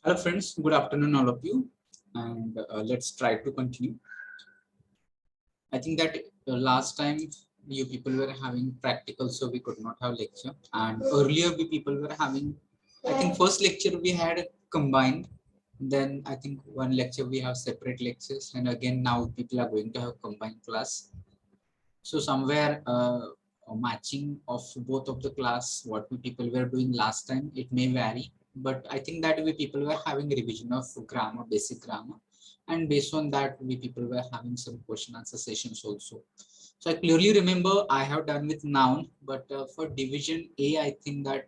Hello friends, good afternoon all of you, and let's try to continue. I think that last time you people were having practical, so we could not have lecture, and earlier we people were having, I think first lecture we had combined, then I think one lecture we have separate lectures, and again now people are going to have combined class. So somewhere matching of both of the class, what we people were doing last time, it may vary, but I think that we people were having revision of grammar, basic grammar, and based on that we people were having some question answer sessions also. So I clearly remember I have done with noun, but for division A, I think that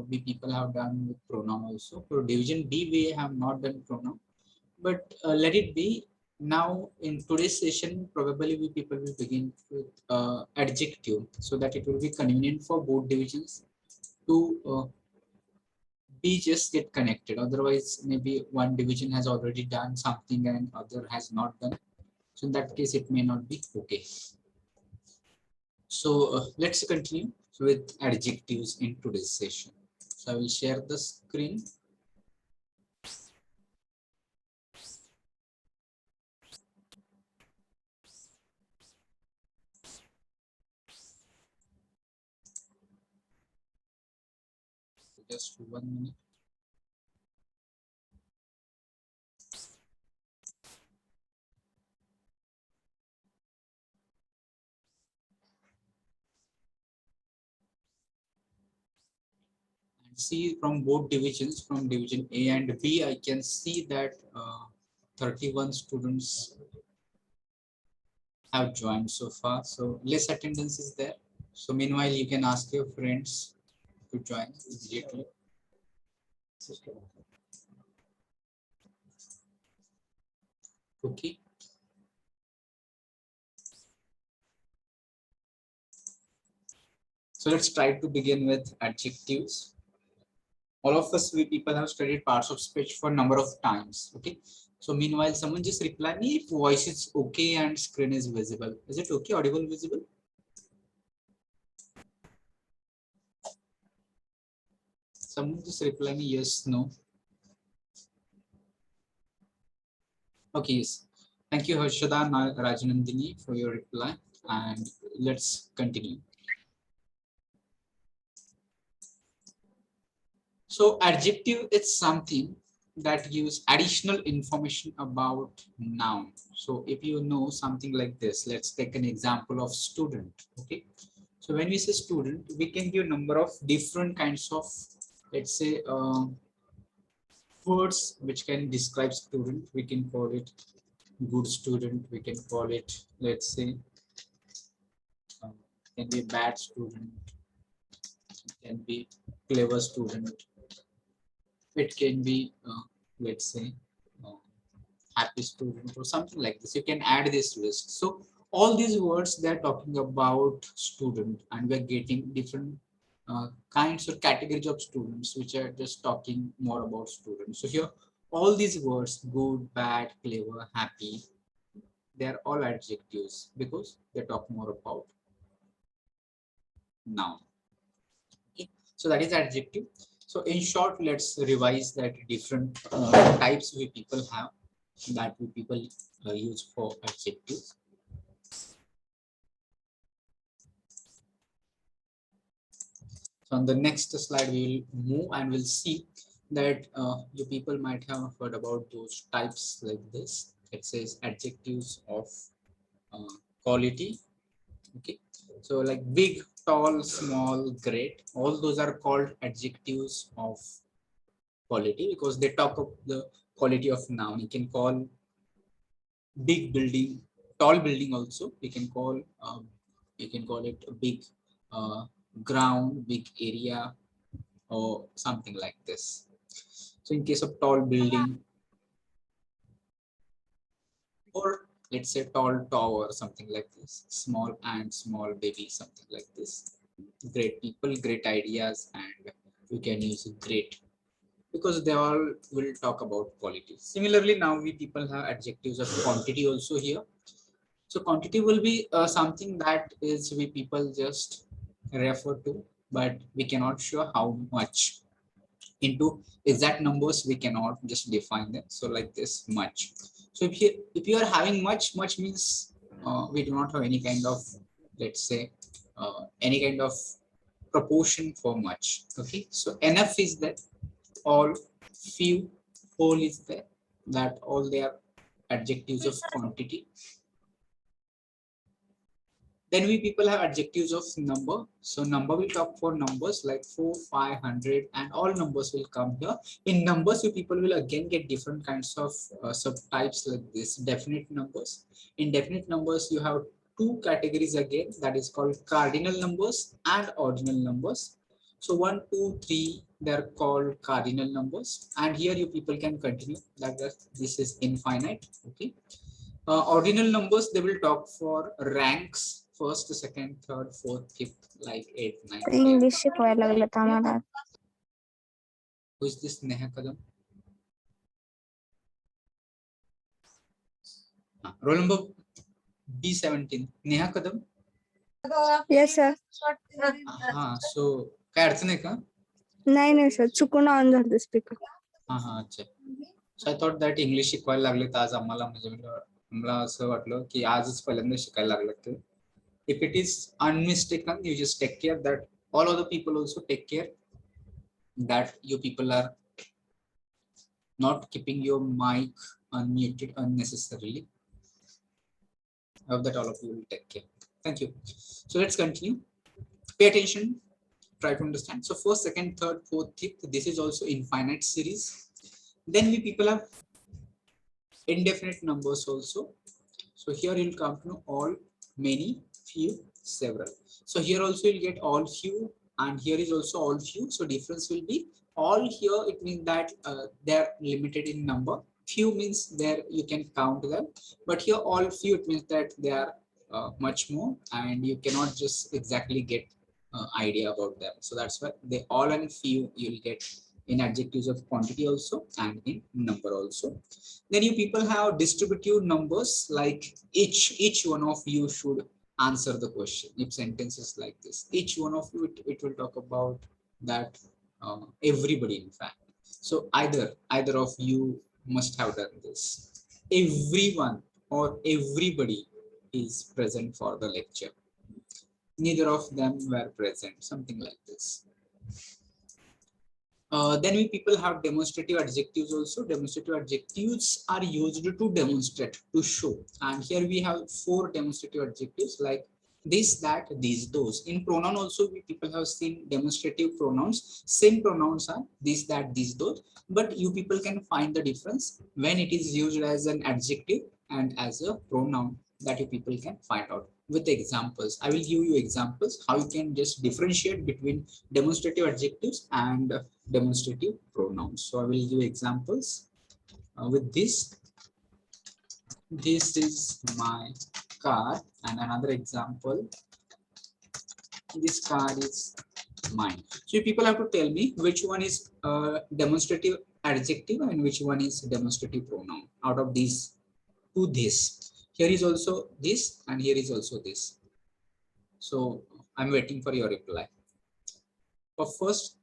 we people have done with pronoun also. For division B, we have not done pronoun, but let it be. Now in today's session, probably we people will begin with adjective, so that it will be convenient for both divisions to be just get connected. Otherwise, maybe one division has already done something and other has not done. So in that case, it may not be okay. So let's continue with adjectives in today's session. So I will share the screen. Just 1 minute. See from both divisions, from division A and B, I can see that 31 students have joined so far. So less attendance is there. So meanwhile, you can ask your friends to join immediately. Okay. So let's try to begin with adjectives. All of us, we people have studied parts of speech for a number of times. Okay. So meanwhile, someone just reply me if voice is okay and screen is visible. Is it okay? Audible, visible? Someone just reply me yes, no. Okay, yes. Thank you, Harshada and Rajanandini, for your reply. And let's continue. So adjective is something that gives additional information about noun. So if you know something like this, let's take an example of student. Okay. So when we say student, we can give number of different kinds of, let's say, words which can describe student. We can call it good student. We can call it, let's say, can be a bad student. It can be clever student. It can be, let's say, uh, happy student or something like this. You can add this list. So all these words, they're talking about student, and we're getting different kinds or categories of students which are just talking more about students. So here, all these words, good, bad, clever, happy, they're all adjectives because they talk more about noun. Okay. So that is adjective. So in short, let's revise that different types we people have, that we people use for adjectives. So on the next slide, we will move and we'll see that you people might have heard about those types like this. It says adjectives of uh, quality. Okay. So like big, tall, small, great, all those are called adjectives of quality because they talk of the quality of noun. You can call big building, tall building also. You can call it a big ground, big area, or something like this. So in case of tall building, or let's say tall tower, something like this. Small ant, small baby, something like this. Great people, great ideas, and you can use great because they all will talk about quality. Similarly, now we people have adjectives of quantity also here. So quantity will be something that is we people just refer to, but we cannot show how much. into exact numbers, we cannot just define them. So like this, much. So if you are having much means we do not have any kind of, let's say, any kind of proportion for much. Okay, so enough is that, all, few, whole is there, that all they are adjectives of quantity. Then we people have adjectives of number. So number, we talk for numbers like 4, 500, and all numbers will come here. In numbers, you people will again get different kinds of subtypes like this. Definite numbers. In definite numbers, you have two categories again, that is called cardinal numbers and ordinal numbers. So 1, 2, 3, they're called cardinal numbers. And here you people can continue like that. This is infinite. Okay. Ordinal numbers, they will talk for ranks, first, second, third, fourth, fifth, like 8, 9, 10. English शिकवायला लागलं आम्हाला. Who is this Neha Kadam? Roll number B17, Neha Kadam. Yes sir. So काय अडचण आहे का? नाही sir, चुकून on झालं स्पीकर. अच्छा. So I thought that English शिकवायला लागले तर आज आम्हाला, म्हणजे मला असं वाटलं की आजच पहिल्यांदा शिकायला लागलं ते. If it is unmistaken, you just take care that all other people also take care that you people are not keeping your mic unmuted unnecessarily. I hope that all of you will take care. Thank you. So let's continue. Pay attention. Try to understand. So first, second, third, fourth, fifth. This is also infinite series. Then we people have indefinite numbers also. So here you'll come to know all, many, few, several. So here also you'll get all, few, and here is also all, few. So difference will be all here. It means that they're limited in number. Few means there you can count them, but here all, few, it means that they are much more, and you cannot just exactly get idea about them. So that's why they all and few you'll get in adjectives of quantity also and in number also. Then you people have distributive numbers, like each one of you should answer the question. If sentences like this, each one of you, it will talk about that everybody, in fact. So either of you must have done this. Everyone or everybody is present for the lecture. Neither of them were present, something like this. Then we people have demonstrative adjectives also. Demonstrative adjectives are used to demonstrate, to show. And here we have 4 demonstrative adjectives like this, that, these, those. In pronoun also, we people have seen demonstrative pronouns. Same pronouns are this, that, these, those. But you people can find the difference when it is used as an adjective and as a pronoun, that you people can find out with examples. I will give you examples how you can just differentiate between demonstrative adjectives and demonstrative pronouns. So I will give examples with this. This is my car, and another example. This car is mine. So people have to tell me which one is demonstrative adjective and which one is demonstrative pronoun out of these two. This here is also this, and here is also this. So I'm waiting for your reply. For first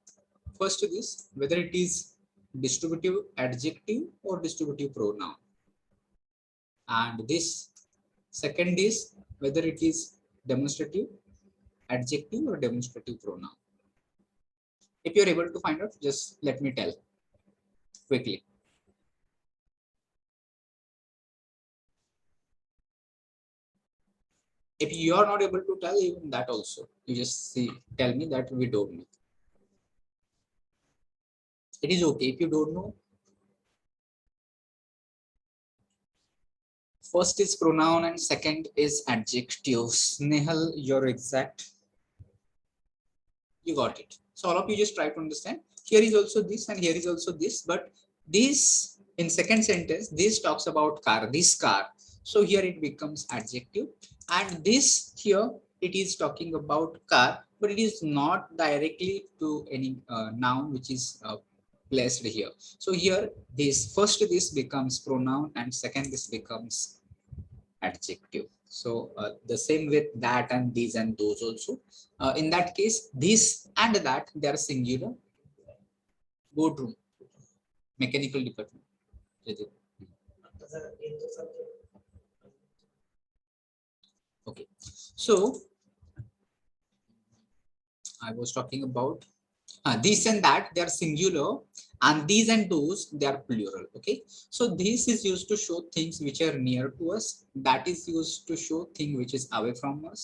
this, whether it is distributive adjective or distributive pronoun, and this second is whether it is demonstrative adjective or demonstrative pronoun. If you're able to find out, just let me tell quickly. If you are not able to tell, even that also, you just tell me that we don't know. It is okay if you don't know. First is pronoun and second is adjectives. Nehal, you're exact. You got it. So all of you just try to understand. Here is also this and here is also this, but this in second sentence, this talks about car, this car. So here it becomes adjective, and this here it is talking about car, but it is not directly to any noun which is placed here. So here this first this becomes pronoun and second this becomes adjective. So the same with that and these and those also. In that case, this and that, they are singular, boardroom, mechanical department. Okay, so I was talking about these and that, they are singular, and these and those, they are plural. Okay, so this is used to show things which are near to us. That is used to show thing which is away from us.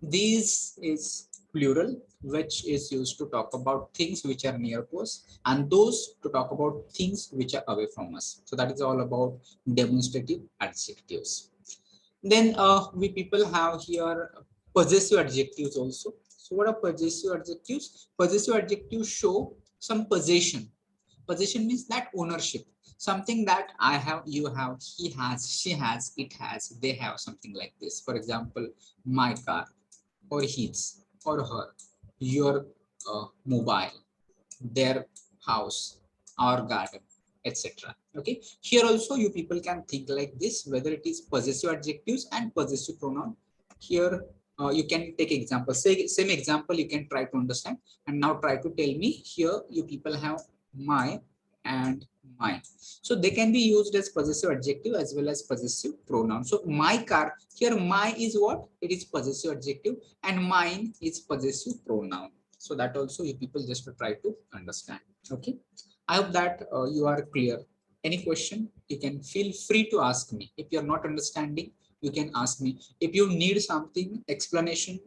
This is plural, which is used to talk about things which are near to us, and those to talk about things which are away from us. So that is all about demonstrative adjectives. Then we people have here possessive adjectives also. So what are possessive adjectives? Possessive adjectives show some possession. Possession means that ownership. Something that I have, you have, he has, she has, it has, they have, something like this. For example, my car, or his, or her, your mobile, their house, our garden, etc. Okay, here also you people can think like this, whether it is possessive adjectives and possessive pronoun. Here you can take example, say same example you can try to understand, and now try to tell me. Here you people have my and mine, so they can be used as possessive adjective as well as possessive pronoun. So my car, here my is what, it is possessive adjective, and mine is possessive pronoun. So that also you people just try to understand. Okay, I hope that you are clear. Any question, you can feel free to ask me. If you're not understanding, you can ask me. If you need something explanation,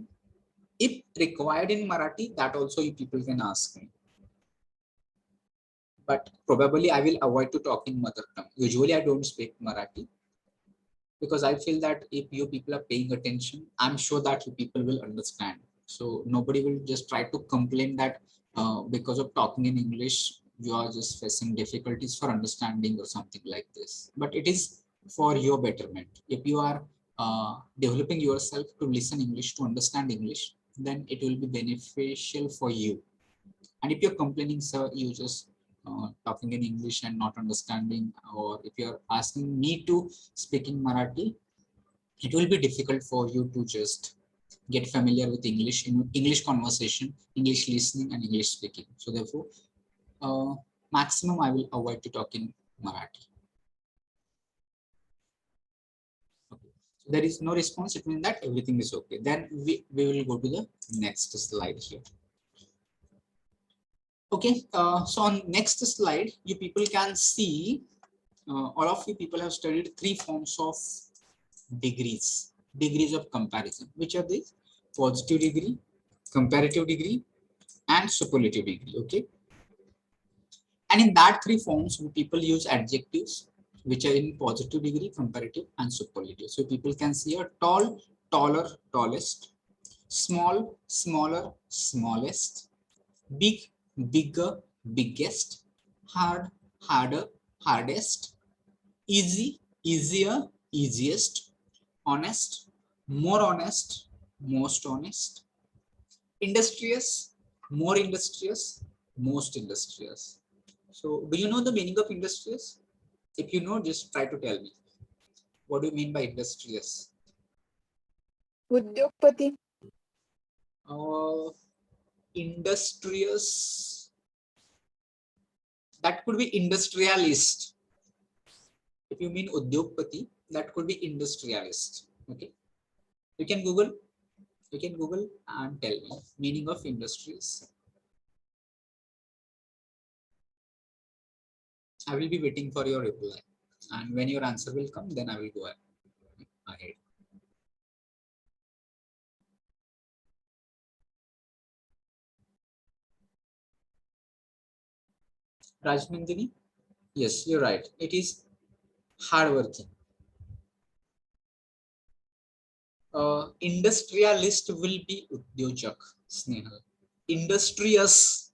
if required in Marathi, that also you people can ask me. But probably I will avoid to talk in mother tongue. Usually I don't speak Marathi, because I feel that if you people are paying attention, I'm sure that you people will understand. So nobody will just try to complain that because of talking in English, you are just facing difficulties for understanding or something like this. But it is for your betterment. If you are developing yourself to listen English, to understand English, then it will be beneficial for you. And if you're complaining, sir, you just talking in English and not understanding, or if you're asking me to speak in Marathi, it will be difficult for you to just get familiar with English, in English conversation, English listening, and English speaking. So therefore, maximum I will avoid to talk in Marathi. Okay. So there is no response. It means that everything is okay. Then we will go to the next slide here. Okay, so on next slide, you people can see, all of you people have studied three forms of degrees of comparison. Which are these? Positive degree, comparative degree, and superlative degree. Okay, and in that three forms, people use adjectives which are in positive degree, comparative, and superlative. So people can see a tall, taller, tallest, small, smaller, smallest, big, bigger, biggest, hard, harder, hardest, easy, easier, easiest, honest, more honest, most honest, industrious, more industrious, most industrious. So do you know the meaning of industrious? If you know, just try to tell me. What do you mean by industrious? उद्योगपती. Industrious, that could be industrialist. If you mean udyogpati, that could be industrialist. Okay, you can Google and tell me meaning of industries. I will be waiting for your reply, and when your answer will come, then I will go ahead. Rajnandini, yes, you're right. It is hardworking. Industrialist will be udyojak, Snehal. Industrious,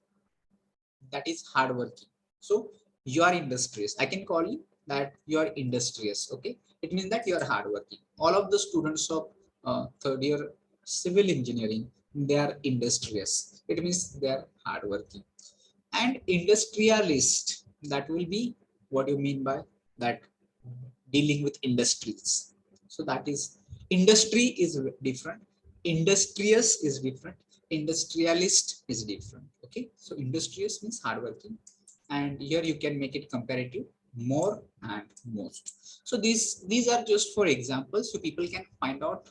that is hardworking. So you are industrious. I can call you that you are industrious. Okay, it means that you are hardworking. All of the students of third year civil engineering, they are industrious. It means they are hardworking. And industrialist, that will be what you mean by that, dealing with industries. So that is, industry is different, industrious is different, industrialist is different. Okay, so industrious means hardworking, and here you can make it comparative, more and most. So these are just for examples, so people can find out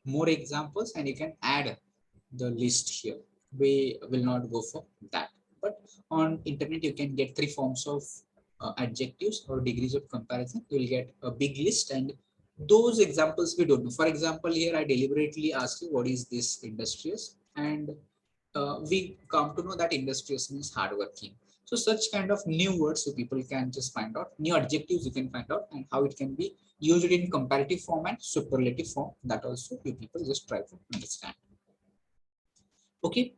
more examples and you can add the list here. We will not go for that, but on internet you can get 3 forms of adjectives or degrees of comparison. You will get a big list, and those examples we don't know. For example, here I deliberately ask you what is this industrious, and we come to know that industrious means hardworking. So such kind of new words so people can just find out, new adjectives you can find out, and how it can be used in comparative form and superlative form. That also you people just try to understand. Okay.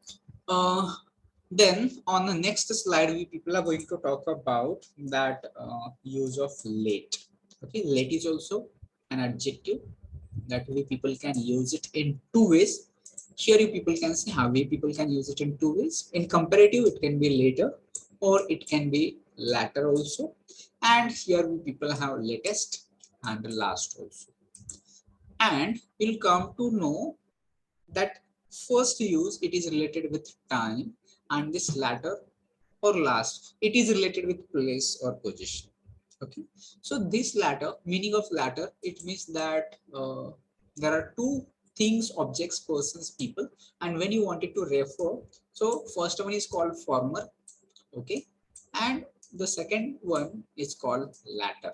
Then on the next slide, we people are going to talk about that use of late. Okay, late is also an adjective that we people can use it in 2 ways. Here you people can see how we people can use it in 2 ways. In comparative, it can be later or it can be latter also. And here we people have latest and last also. And we'll come to know that first use it is related with time, and this latter or last it is related with place or position. Okay, so this latter, meaning of latter, it means that there are two things, objects, persons, people, and when you wanted to refer, so first one is called former. Okay, and the second one is called latter.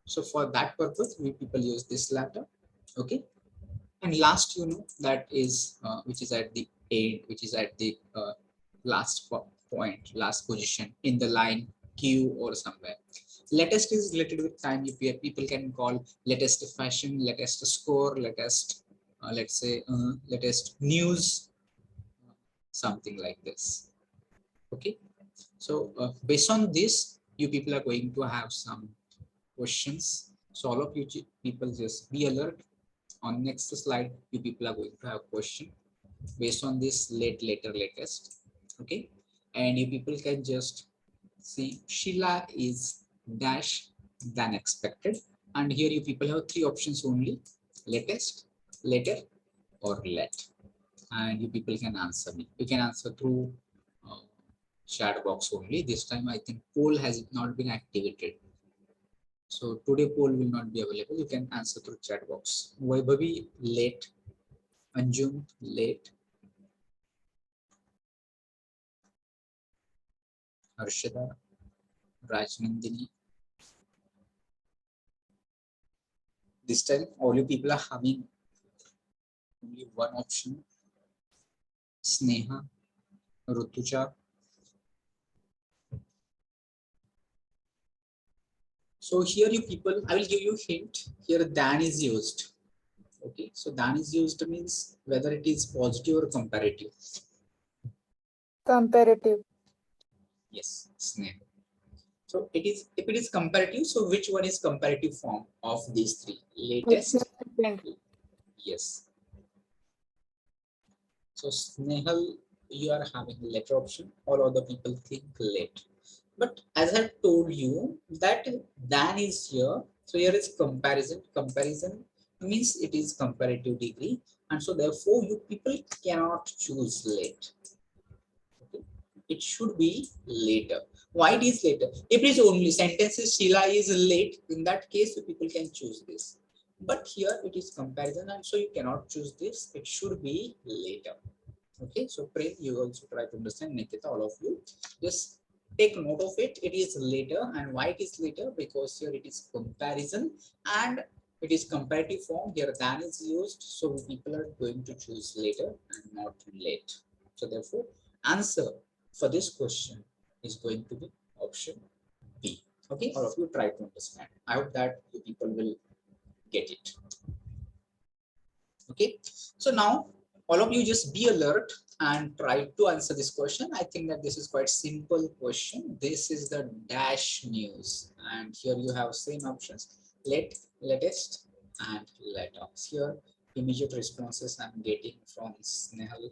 So for that purpose we people use this latter. Okay, and last, that is which is at the end, which is at the last point, last position in the line q or somewhere. Latest is related with time. People can call latest fashion, latest score, latest let's say latest news, something like this. Okay, so based on this you people are going to have some questions, so all of you people just be alert. On next slide you people are going to have question based on this late, later, latest. Okay, and you people can just see Sheila is dash than expected, and here you people have 3 options only: latest, later, or let. And you people can answer me. You can answer through uh, chat box only. This time I think poll has not been activated, so today poll will not be available. You can answer through chat box. Vaibhavi late, Anjum late, Harshada, Rajnandini. This time all you people are having only one option: Sneha, Rutuja. So here you people, I will give you a hint. Here than is used. Okay, so than is used means whether it is positive or comparative. Comparative. Yes, Sneha. So it is, if it is comparative, so which one is comparative form of these three? Latest. Yes. So Snehal, you are having later option. All other people think late. But as I told you that than is here. So here is comparison. Comparison means it is comparative degree. And so therefore you people cannot choose late. Okay. It should be later. Why it is later? If it is only sentences Sheila is late, in that case you people can choose this. But here it is comparison, and so you cannot choose this. It should be later. Okay, so Prem, you also try to understand. Nikita, all of you, just take note of it. It is later, and why it is later? Because here it is comparison and it is comparative form. Here than is used, so people are going to choose later and not late. So therefore, answer for this question is going to be option B. Okay, all of you try to understand. I hope that you people will get it. Okay, so now all of you just be alert and try to answer this question. I think that this is quite simple question. This is the dash news, and here you have same options: latest, and latest. Here immediate responses I'm getting from Snehal,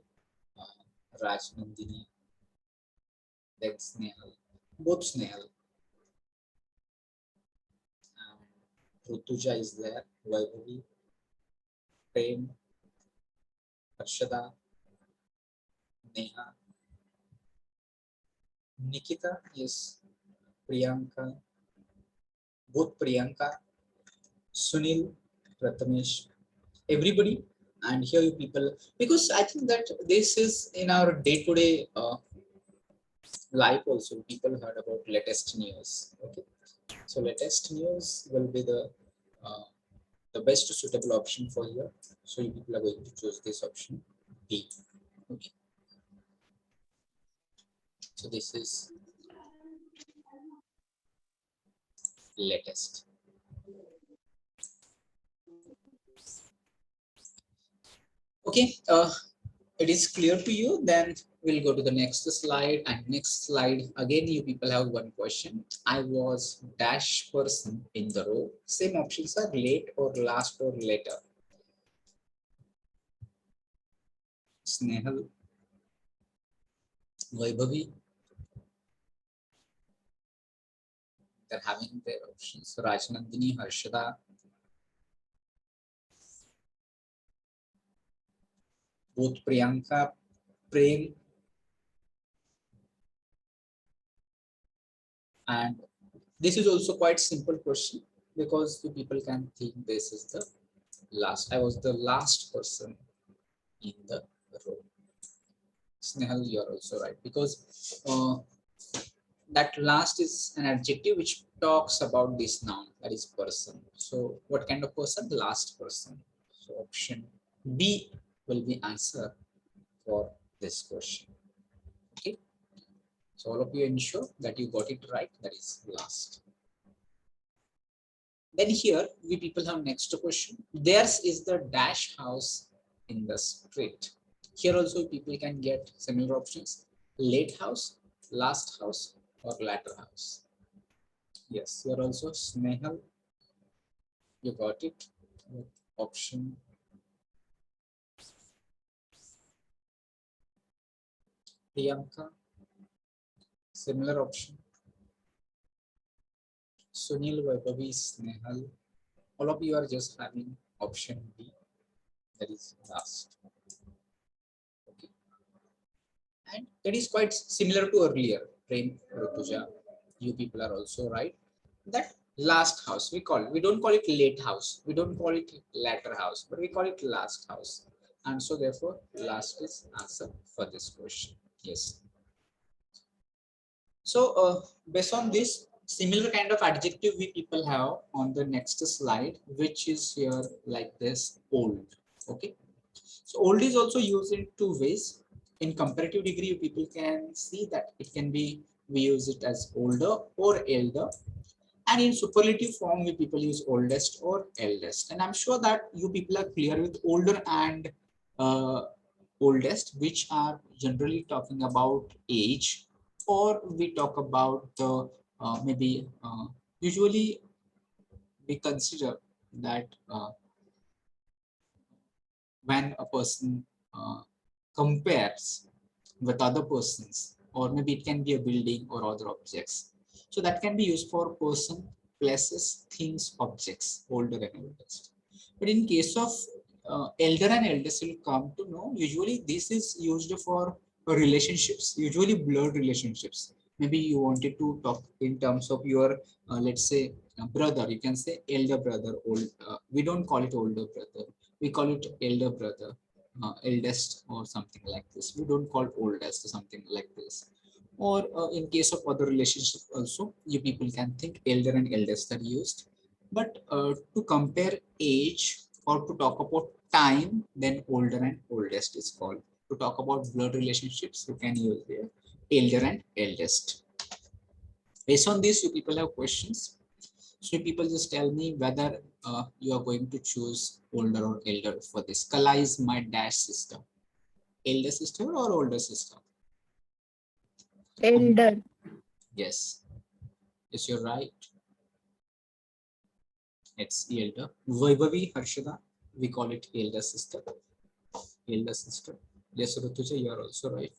Rajnandini, then Snehal, both Snehal, and Rutuja is there, Vaibhavi, Prem, Harshada, Neha, Nikita, yes, Priyanka, both Priyanka, Sunil, Prathamesh, everybody. And here you people, because I think that this is in our day-to-day life also, people heard about latest news. Okay, so latest news will be uh, the best suitable option for here. So you people are going to choose this option B. Okay, so this is latest. Okay, it is clear to you, then we'll go to the next slide. And next slide, again, you people have one question. I was dash person in the row. Same options are late or last or later. Snehal, Vaibhavi, they're having their options. Rajnandini, Harshada, both Priyanka, Prem, and this is also quite simple question because you people can think this is the last. I was the last person in the row. Snehal, you are also right because that last is an adjective which talks about this noun, that is person. So what kind of person? Last person. So option B will be answer for this question. Okay. So all of you ensure that you got it right. That is last. Then here we people have next question. Theirs is the dash house in the street. Here also people can get similar options. Late house, last house, or latter house. Yes, you are also Snehal. You got it. Option Priyanka. Similar option. Sunil, Vaibhavi, Snehal. All of you are just having option B. That is last. Okay. And that is quite similar to earlier. Prem, Rutuja. You people are also right. That last house we call it. We don't call it late house. We don't call it latter house, but we call it last house. And so therefore, last is answer for this question. Yes. So based on this, similar kind of adjective we people have on the next slide, which is here like this, old. Okay. So old is also used in two ways. In comparative degree, people can see that it can be, we use it as older or elder. And in superlative form, we people use oldest or eldest. And I'm sure that you people are clear with older and uh, oldest, which are generally talking about age, or we talk about the maybe usually we consider that when a person compares with other persons, or maybe it can be a building or other objects. So that can be used for person, places, things, objects, older and eldest. But in case of elder and eldest, you'll come to know, usually this is used for relationships, usually blood relationships. Maybe you wanted to talk in terms of your, let's say, brother, you can say elder brother, old. We don't call it older brother, we call it elder brother, eldest or something like this. We don't call oldest or something like this. Or in case of other relationship also, you people can think elder and eldest are used. But to compare age or to talk about time, then older and oldest is called. To talk about blood relationships, you can use there elder and eldest. Based on this, you people have questions. So people just tell me whether you are going to choose older or elder for this. Kala is my dash sister. Elder sister or older sister? Elder. Yes. Yes, you're right. It's elder. Vaibhavi, Harshada, we call it elder sister. Elder sister. Yes, Rutuja, you are also right.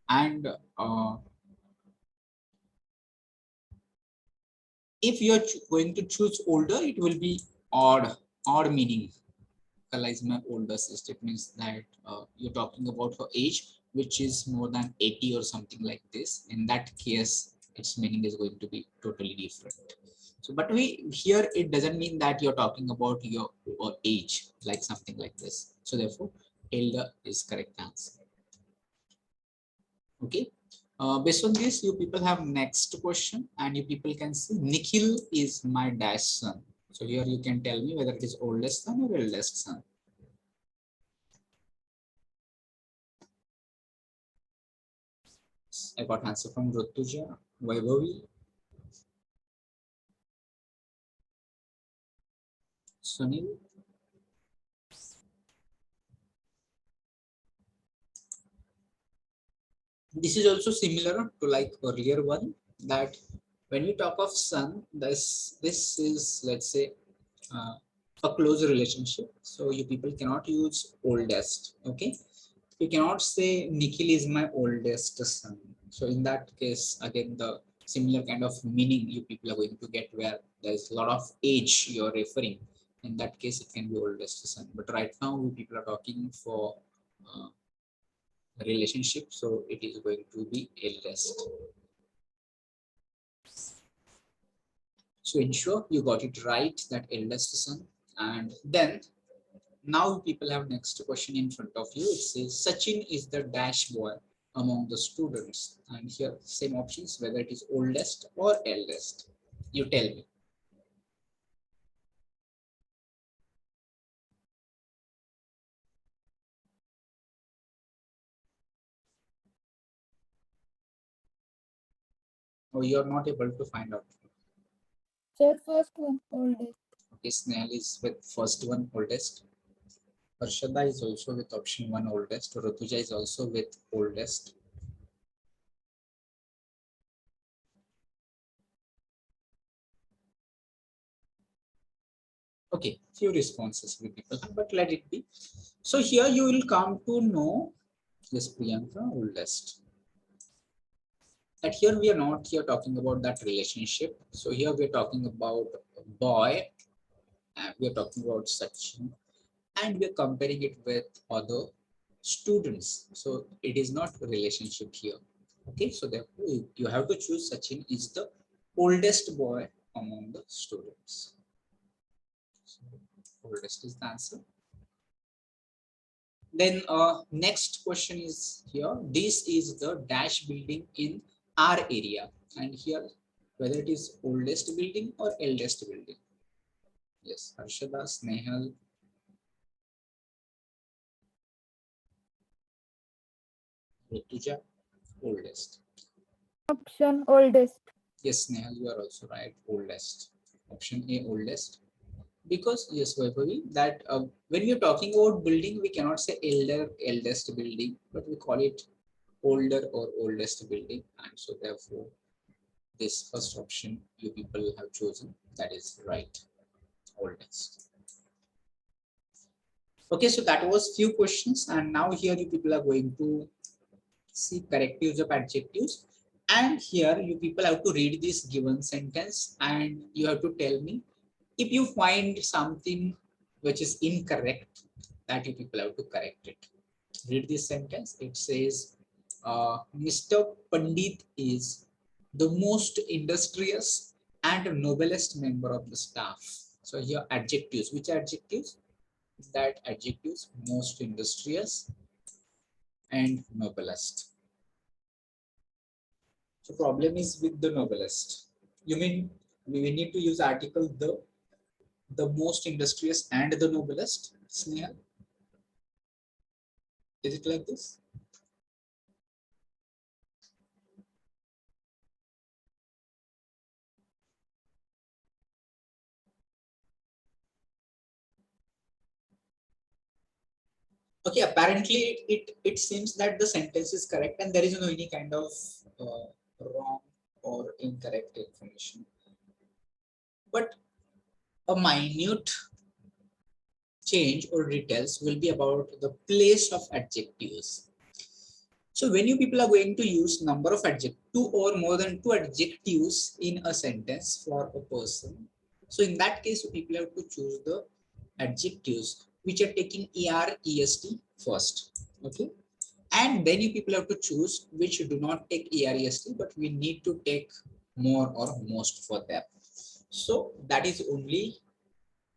And if you are going to choose older, it will be odd meaning. Kala is my older sister. It means that you're talking about her age, which is more than 80 or something like this. In that case, its meaning is going to be totally different. So, but we here it doesn't mean that you're talking about your age, like something like this. So therefore, elder is correct answer. Okay. Based on this, you people have next question, and you people can see Nikhil is my dash son. So here you can tell me whether it is oldest son or eldest son. I got answer from Rutuja, Vaibhavi, Sunil. This is also similar to like earlier one, that when we talk of son, this is, let's say, a close relationship. So you people cannot use oldest. Okay, you cannot say Nikhil is my oldest son. So in that case, again, the similar kind of meaning you people are going to get, where there's a lot of age you're referring. In that case, it can be oldest son. But right now, we people are talking for uh, relationship, so it is going to be eldest. So ensure you got it right, that eldest son. And then now people have next question in front of you. It says Sachin is the dash boy among the students, and here same options, whether it is oldest or eldest. You tell me. Or you're not able to find out. Sir, first one, oldest. Okay, Snehal is with first one, oldest. Harshada is also with option one, oldest. Rutuja is also with oldest. Okay, few responses we people have, but let it be. So here you will come to know this Priyanka, oldest. And here we are not here talking about that relationship. So here we are talking about a boy, and we are talking about Sachin, and we are comparing it with other students. So it is not a relationship here. Okay, so therefore you have to choose Sachin is the oldest boy among the students. So oldest is the answer. Then next question is here. This is the dash building in our area, and here whether it is oldest building or eldest building. Yes, Harshada, Snehal, Rutuja, oldest. Option, oldest. Yes, Snehal, you are also right. Oldest. Option A, oldest. Because yes, Vaibhavi, that when we are talking about building, we cannot say elder, eldest building, but we call it older or oldest building, and so therefore this first option you people have chosen, that is right, oldest. Okay, so that was few questions, and now here you people are going to see correct use of adjectives, and here you people have to read this given sentence, and you have to tell me if you find something which is incorrect, that you people have to correct it. Read this sentence. It says Mr. Pandit is the most industrious and noblest member of the staff. So here adjectives. Which adjectives? That adjectives most industrious and noblest. So problem is with the noblest. You mean we need to use article the most industrious and the noblest? Sneha? Is it like this? Okay, apparently it seems that the sentence is correct and there is no any kind of wrong or incorrect information. But a minute change or details will be about the place of adjectives. So when you people are going to use number of adjectives, two or more than two adjectives in a sentence for a person, so in that case, people have to choose the adjectives which are taking ER, EST first. Okay. And then you people have to choose which do not take EREST, but we need to take more or most for them. So that is only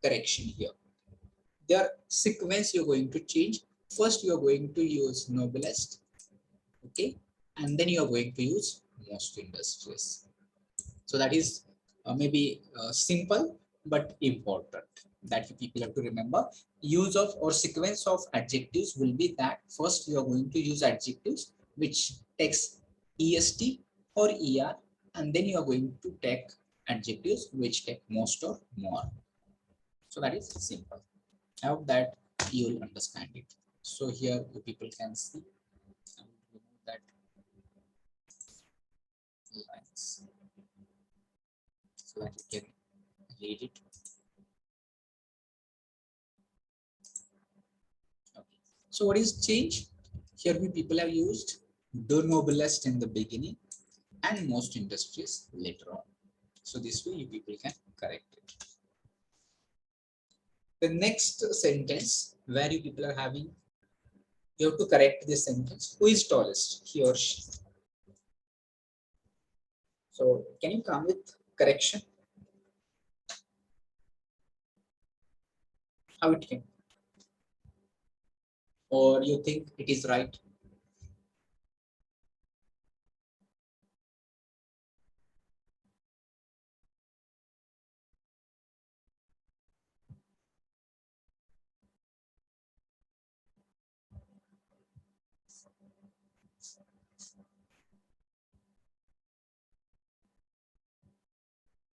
correction here. Their sequence you're going to change. First, you're going to use noblest, okay, and then you're going to use most industrious. So that is maybe simple but important that you people have to remember. Use of or sequence of adjectives will be that first you are going to use adjectives which takes EST or ER, and then you are going to take adjectives which take most or more. So that is simple. I hope that you will understand it. So here you people can see that lines so that you can read it. Okay. So what is change? Here we people have used the noblest in the beginning and most industrious later on. So this way you people can correct it. The next sentence where you people are having, you have to correct this sentence. Who is tallest? He or she. So can you come with correction? How it came? Or you think it is right?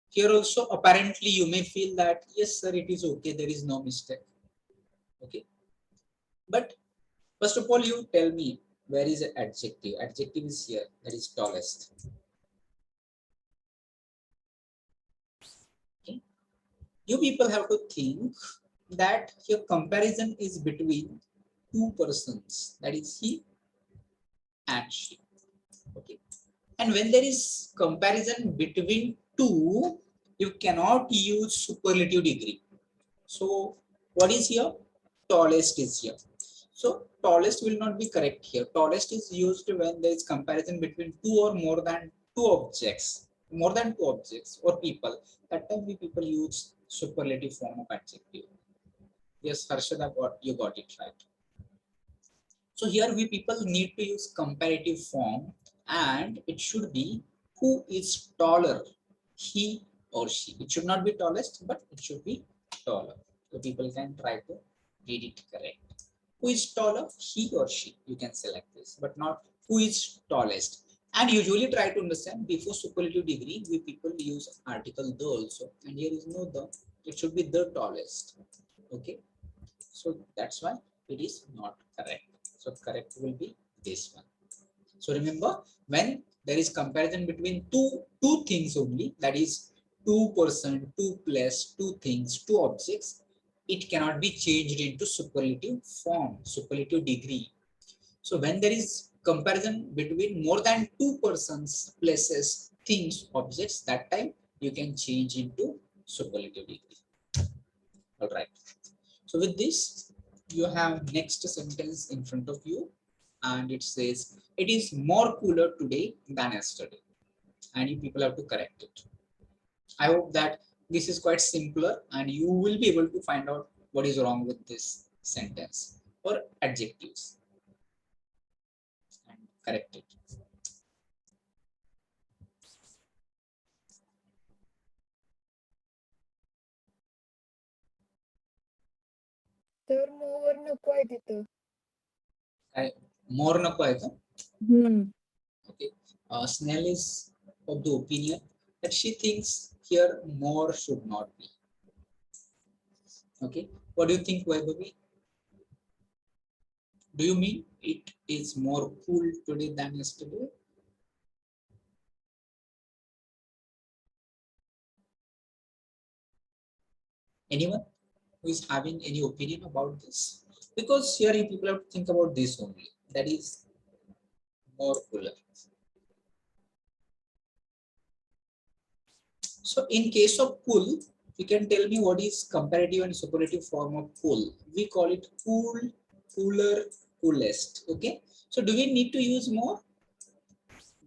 Here also apparently you may feel that yes sir, it is okay, there is no mistake. Okay, but first of all you tell me where is the adjective. Adjective is here, that is tallest. Okay, you people have to think that your comparison is between two persons, that is he and she. Okay, and when there is comparison between two, you cannot use superlative degree. So what is here? Tallest is here. So tallest will not be correct here. Tallest is used when there is comparison between two or more than two objects, or people. That time we people use superlative form of adjective. Yes, Harshada, you got it right. So here we people need to use comparative form, and it should be who is taller, he or she. It should not be tallest, but it should be taller. So people can try to read it correct. Who is taller, he or she? You can select this, but not who is tallest. And usually try to understand before superlative degree, we people use article the also, and here is no the. It should be the tallest. Okay, so that's why it is not correct. So correct will be this one. So remember, when there is comparison between two things only, that is two person, two place, two things, two objects, it cannot be changed into superlative form, superlative degree. So when there is comparison between more than two persons, places, things, objects, that time you can change into superlative degree. All right. So with this, you have next sentence in front of you, and it says, it is more cooler today than yesterday. And you people have to correct it. I hope that this is quite simpler and you will be able to find out what is wrong with this sentence or adjectives and correct it. तर mower नको आहे तिथं. More नको आहे का? Okay. Snell is of the opinion that she thinks here more should not be. Okay. What do you think, Vaibhavi? Do you mean it is more cool today than yesterday? Anyone who is having any opinion about this? Because here you people have to think about this only. That is more cooler. So in case of cool, you can tell me what is comparative and superlative form of cool. We call it cool, cooler, coolest. Okay. So do we need to use more?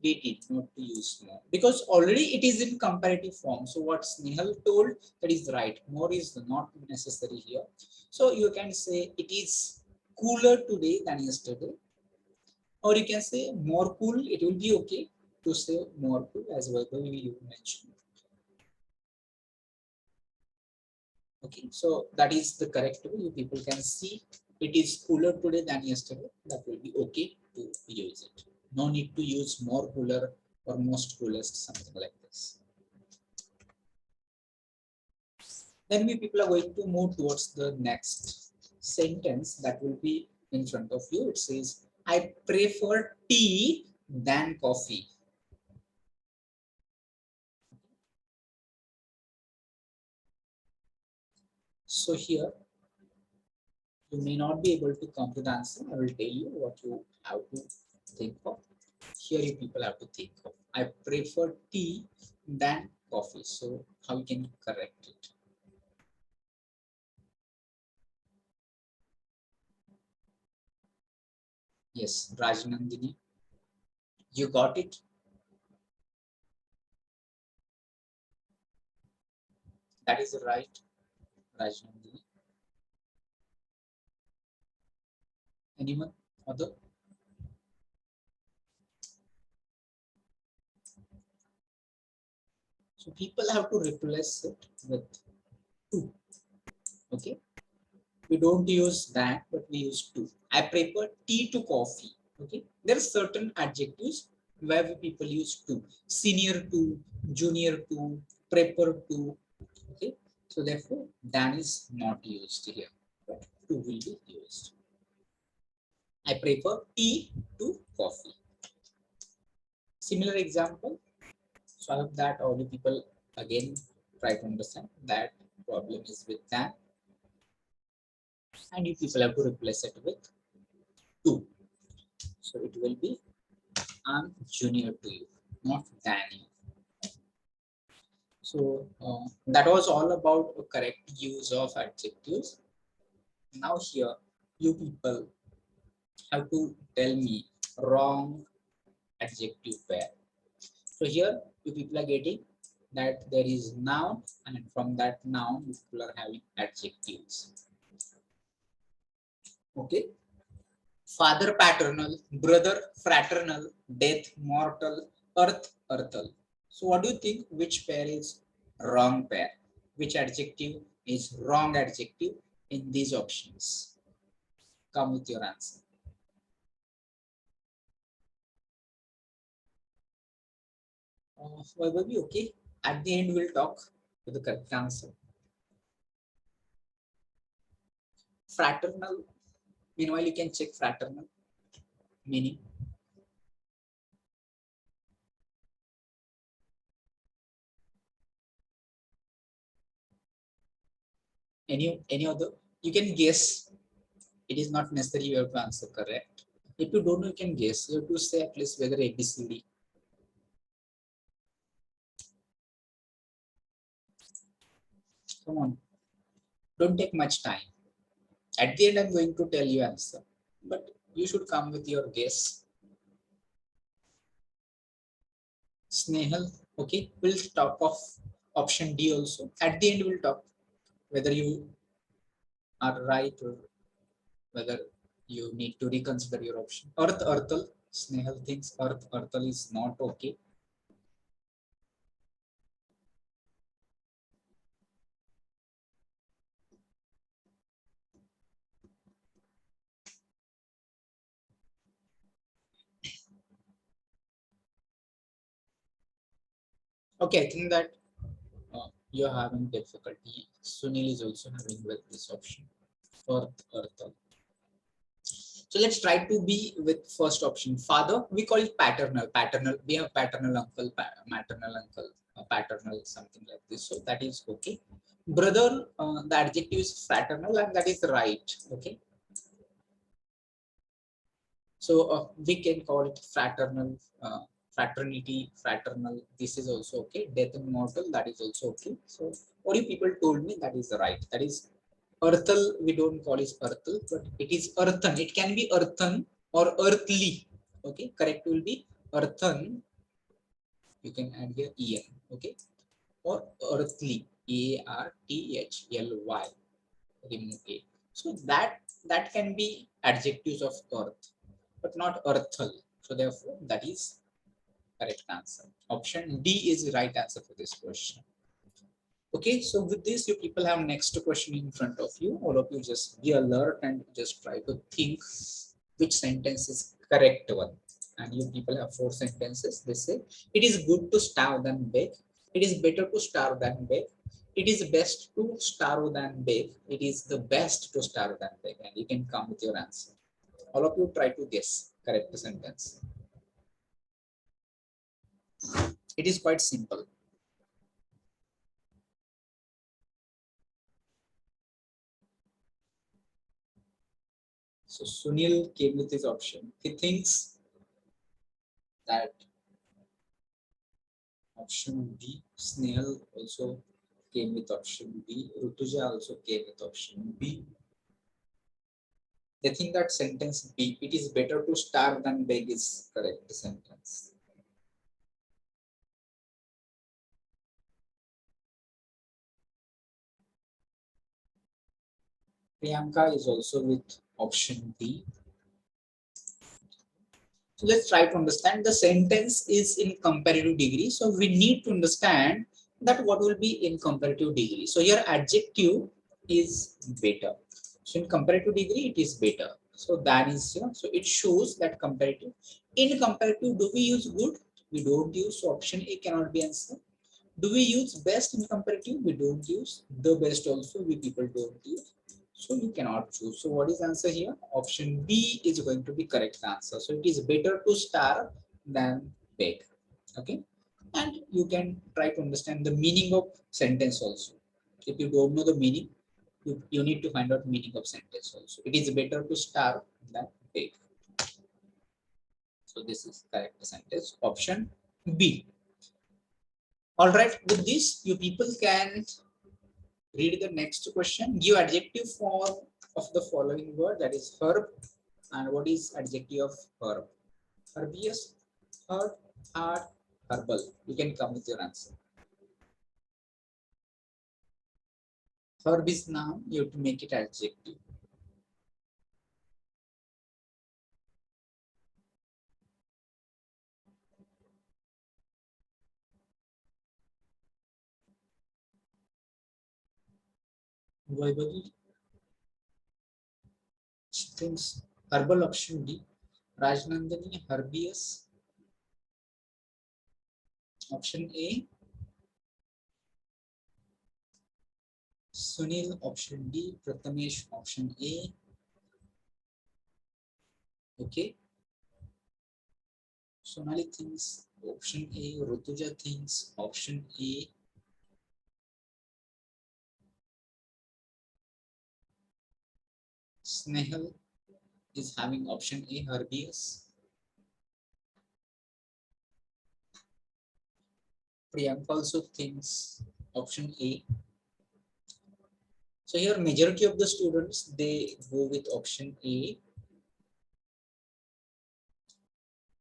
We did not to use more because already it is in comparative form. So what Snehal told, that is right. More is not necessary here. So you can say it is cooler today than yesterday, or you can say more cool. It will be okay to say more cool as well. You mentioned. Okay, so that is the correct way. You people can see it is cooler today than yesterday. That will be okay to use it. No need to use more cooler or most coolest, something like this. Then we people are going to move towards the next sentence that will be in front of you. It says, I prefer tea than coffee. So here, you may not be able to come to the answer. I will tell you what you have to think of. Here you people have to think of. I prefer tea than coffee. So how you can correct it? Yes, Rajnandini, you got it. That is right, Rajnandini. Anyone other? So people have to replace it with two. Okay, we don't use that, but we use two. I prefer tea to coffee. Okay, there are certain adjectives where people use two. Senior to, junior to, prepper to. Okay, so therefore that is not used here, but two will be used. I prefer tea to coffee. Similar example. So I hope that all the people again try to understand that problem is with that. And you people have to replace it with two. So it will be I'm junior to you, not than you. So that was all about a correct use of adjectives. Now here, you people have to tell me wrong adjective pair. So here, you people are getting that there is noun, and from that noun, you people are having adjectives. Okay. Father paternal, brother fraternal, death mortal, earth earthal. So what do you think? Which pair is wrong pair? Which adjective is wrong adjective in these options? Come with your answer. Will be okay. At the end, we'll talk with the correct answer. Fraternal. Meanwhile, you can check fraternal meaning. Any other? You can guess. It is not necessary you have to answer correct. If you don't know, you can guess. You have to say at least whether ABCD. Come on. Don't take much time. At the end, I'm going to tell you answer. But you should come with your guess. Snehal, okay. We'll talk of option D also. At the end, we'll talk whether you are right or whether you need to reconsider your option. Earth, Earthal. Snehal thinks Earth, Earthal is not okay. Okay, I think that you're having difficulty. Sunil is also having with this option. Earth, Earthal. So let's try to be with first option. Father, we call it paternal. Paternal, we have paternal uncle, maternal uncle, paternal, something like this. So that is okay. Brother, the adjective is fraternal, and that is right. Okay. So we can call it fraternal, fraternity, fraternal. This is also okay. Death and mortal, that is also okay. So what you people told me, that is right. That is earthal. We don't call it earthal, but it is earthen. It can be earthen. or earthly. Okay, correct will be earthen. You can add here en. Okay, or earthly. Arthly. Remove a. So that can be adjectives of earth, but not earthal. So therefore, that is correct answer. Option D is the right answer for this question. Okay, so with this, you people have next question in front of you. All of you just be alert and just try to think which sentence is correct one. And you people have 4 sentences. They say, it is good to starve than beg. It is better to starve than beg. It is best to starve than beg. It is the best to starve than beg. And you can come with your answer. All of you try to guess correct sentence. It is quite simple. So Sunil came with his option. He thinks that option B. Snehal also came with option B. Rutuja also came with option B. They think that sentence B, it is better to starve than beg, is correct sentence. Priyanka is also with option D. So let's try to understand the sentence is in comparative degree. So we need to understand that what will be in comparative degree. So your adjective is better. So in comparative degree, it is better. So that is here. So it shows that comparative. In comparative, do we use good? We don't use. So option A cannot be answered. Do we use best in comparative? We don't use. The best also we people don't use. So you cannot choose. So what is answer here? Option B is going to be correct answer. So it is better to starve than beg. Okay. And you can try to understand the meaning of sentence also. If you don't know the meaning, you need to find out meaning of sentence also. It is better to starve than beg. So this is correct sentence. Option B. All right. With this, you people can read the next question. Give adjective form of the following word, that is herb. And what is adjective of herb? Herbaceous, herb, hard, herbal. You can come with your answer. Herb is noun, you have to make it adjective. Vaibhavi thinks herbal, option D. Rajnandani, herbaceous. Option A. Sunil, option D. Prathamesh, option A. Okay. Sonali thinks option A. Rutuja thinks option A. Snehal is having option A, herbaceous. Priyanka also thinks option A. So here majority of the students, they go with option A.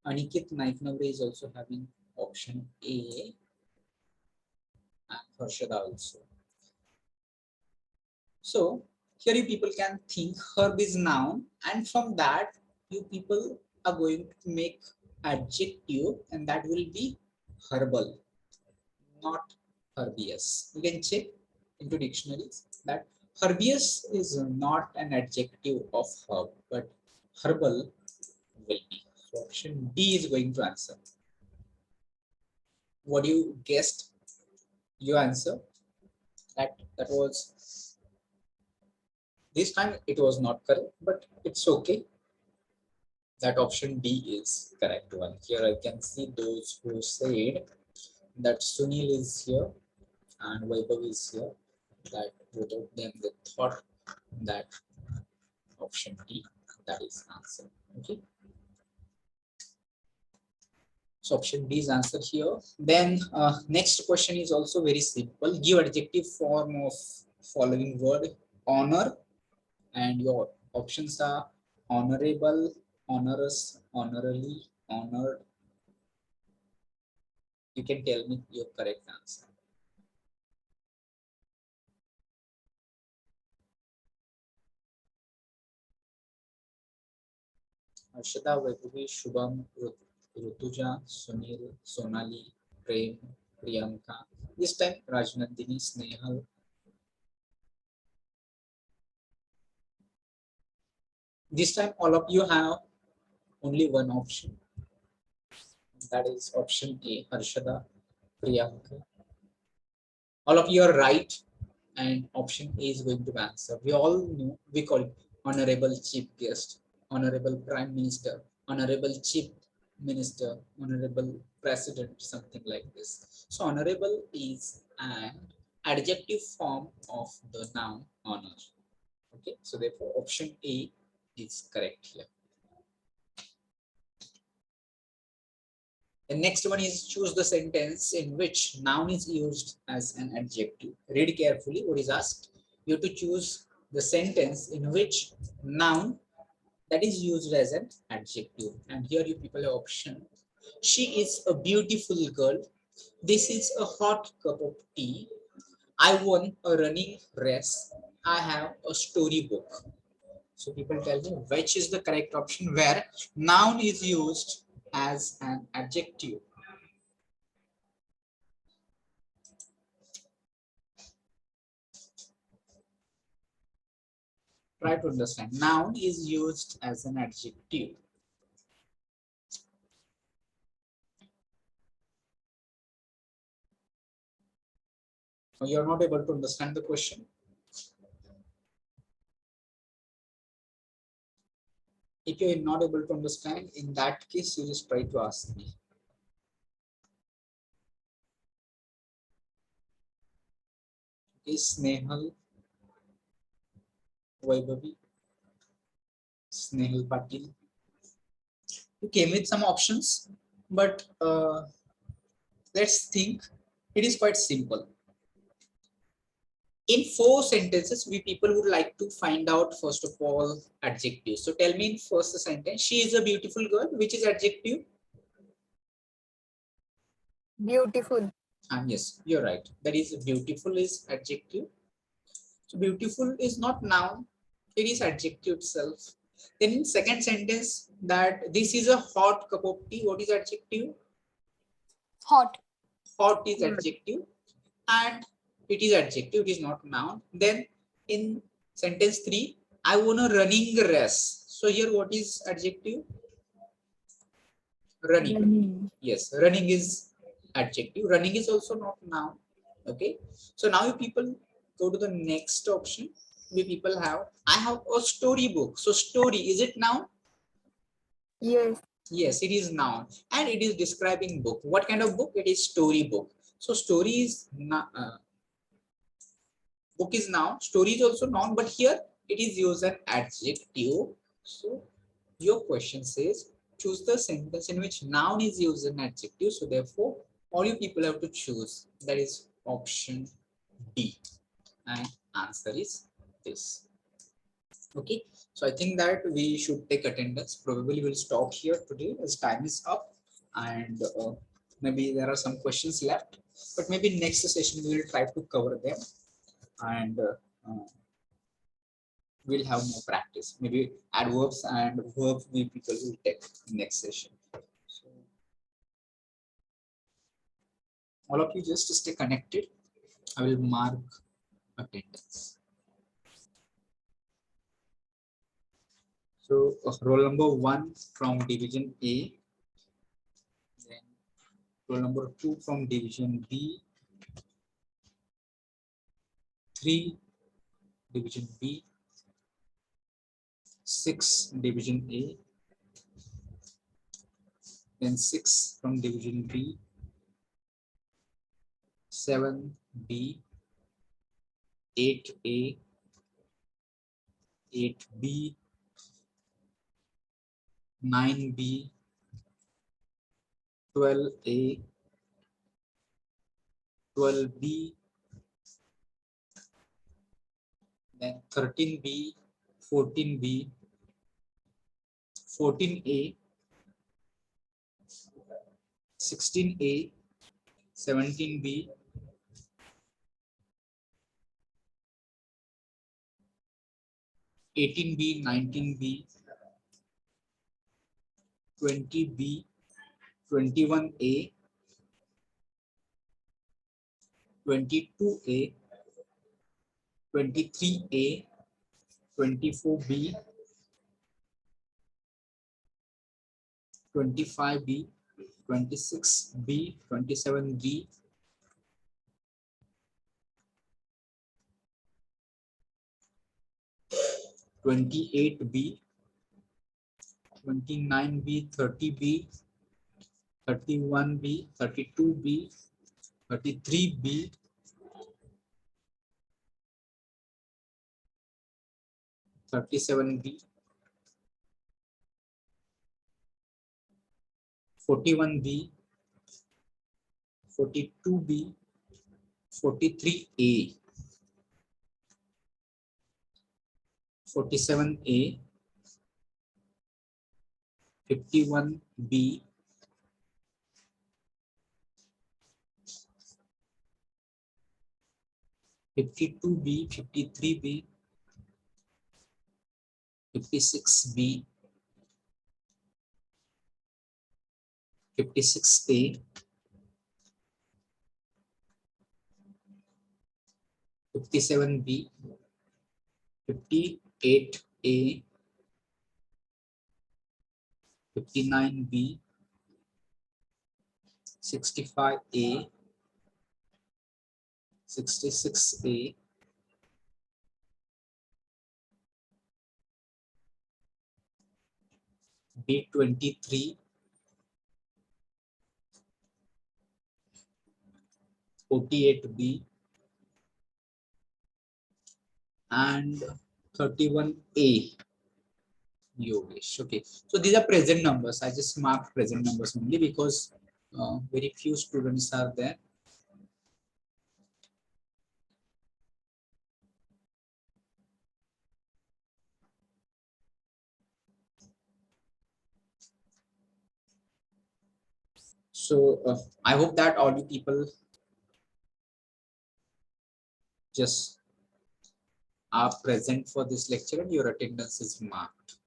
Aniket Naiknavre is also having option A, and Harshada also. So here you people can think herb is noun, and from that you people are going to make adjective, and that will be herbal, not herbaceous. You can check into dictionaries that herbaceous is not an adjective of herb, but herbal will be. So option D is going to answer. What you guessed? You answer. That was, this time it was not correct, but it's okay. That option D is correct one. Here I can see those who said that Sunil is here and Vaibhav is here. That both of them they thought that option D, that is answer. Okay. So option D is answer here. Then next question is also very simple. Give adjective form of following word: honor, and your options are honorable, Honorous, honorably, honored. You can tell me your correct answer. Arshita, Vaibhavi, Shubham, Rutuja, Sunil, Sonali, Prem, Priyanka. This time Rajnandini, Snehal. This time all of you have only one option. That is option A, Harshada, Priyanka. All of you are right, and option A is going to answer. We all know, we call it Honorable Chief Guest, Honorable Prime Minister, Honorable Chief Minister, Honorable President, something like this. So honorable is an adjective form of the noun honor. Okay, so therefore option A is correct here. The next one is choose the sentence in which noun is used as an adjective. Read carefully what is asked. You have to choose the sentence in which noun that is used as an adjective. And here you people have option. She is a beautiful girl. This is a hot cup of tea. I won a running race. I have a storybook. So people tell me which is the correct option where noun is used as an adjective. Try to understand. Noun is used as an adjective. You're not able to understand the question. If you're not able to understand, in that case, you just try to ask me. Okay, Snehal, Vaibhavi, Snehal Patil. You came with some options, but let's think. It is quite simple. In 4 sentences, we people would like to find out first of all adjectives. So tell me in first sentence, she is a beautiful girl. Which is adjective? Beautiful. Yes, you're right. That is beautiful is adjective. So beautiful is not noun, it is adjective itself. Then in second sentence that this is a hot cup of tea, what is adjective? Hot. Hot is adjective and it is adjective, it is not noun. Then in sentence 3, I won a running race. So here what is adjective? Running. Yes, running is adjective. Running is also not noun. Okay. So now you people go to the next option. We people have, I have a storybook. So story, is it noun? Yes. Yes, it is noun. And it is describing book. What kind of book? It is storybook. So story is book is noun. Story is also noun, but here it is used as adjective. So your question says choose the sentence in which noun is used as an adjective. So therefore, all you people have to choose. That is option D. And answer is this. Okay. So I think that we should take attendance. Probably we'll stop here today as time is up. And maybe there are some questions left. But maybe next session we will try to cover them. And we'll have more practice. Maybe adverbs and verbs we people will take next session. So all of you just stay connected. I will mark attendance. So roll number 1 from division A, then roll number 2 from division B, 3 division B, 6 division A, then 6 from division B, 7 B, 8 A, 8 B, 9 B, 12 A, 12 B, then 13 B, 14 B, 14A, 16A, 17B, 18B, 19B, 20B, 21A, 22A, 23A, 24B, 25B, 26B, 27B, 28B, 29B, 30B, 31B, 32B, 33B, 37B, 41B, 42B, 43A, 47A, 51B, 52B, 53B, 56B, 56A, 57B, 58A, 59B, 65A, 66A, 23, 48B, and 31A. Yogesh. Okay, so these are present numbers. I just marked present numbers only because very few students are there. So I hope that all you people just are present for this lecture and your attendance is marked.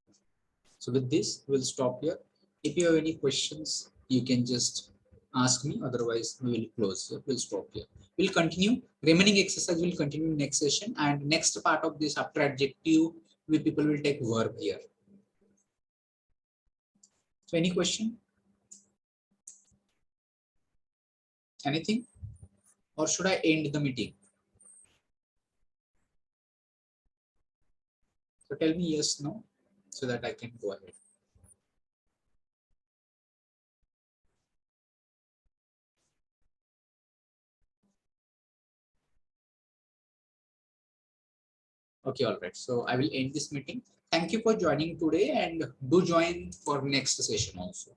So with this, we'll stop here. If you have any questions, you can just ask me. Otherwise, we will close here. We'll stop here. We'll continue. Remaining exercise will continue next session. And next part of this, after adjective, we people will take verb here. So any question? Anything? Or should I end the meeting? So tell me yes, no, so that I can go ahead. Okay, all right. So I will end this meeting. Thank you for joining today and do join for next session also.